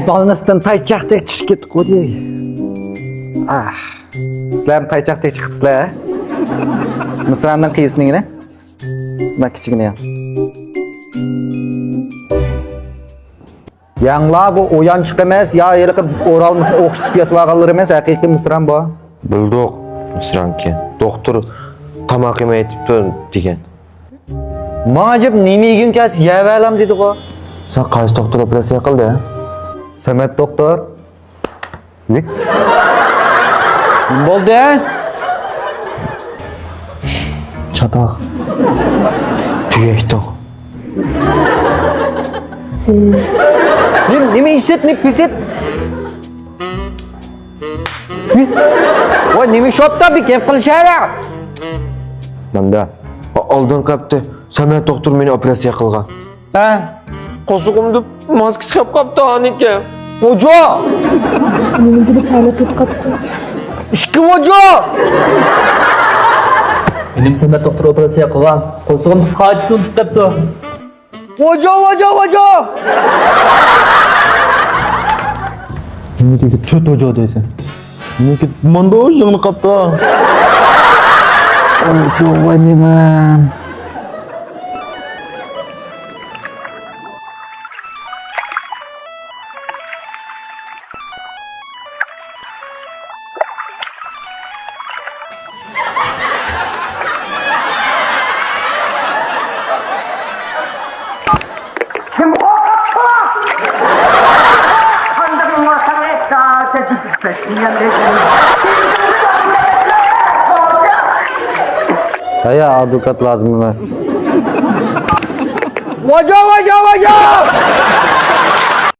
Balınızdan tayçaqdek chiqib ketdik qo'y. Sizlar ham tayçaqdek chiqibsizlar. Misrandan qiyisningni. Sizlar kichigini ham. Yanglar bu oyanchiq emas, ya yiliqib o'ralmasini o'xshitib yasab olganlar emas, haqiqiy misran bu. Bildik, misranki. Doktor tamaq yemay etibdi degan. Ma'jib nima yegun kas yavalam dedi-ku. Sen qaysi doktor operatsiya qildi? Samet doktor. Ne? Nima bo'ldi? Çataq. Tüyektik. Nima ishit, nima pisit? Voy nima shotda bir gap qilishadi? Manda. Oldin qapti. Samet doktor meni operatsiya qilgan. Ha? Qo'sig'imni maska chiqib qapti aniki. Ojo! Meni gibi halat tutqapti. Ishqi ojo! Benim Samet doktor operatsiya qilgan. Qo'lsig'im qajisini tutibdi. Ojo! Nima dedi? Tut ojo deysan. Nima manda o'zingni qapti. Ojo voy men. Ya avukat lazım emas. Ojo!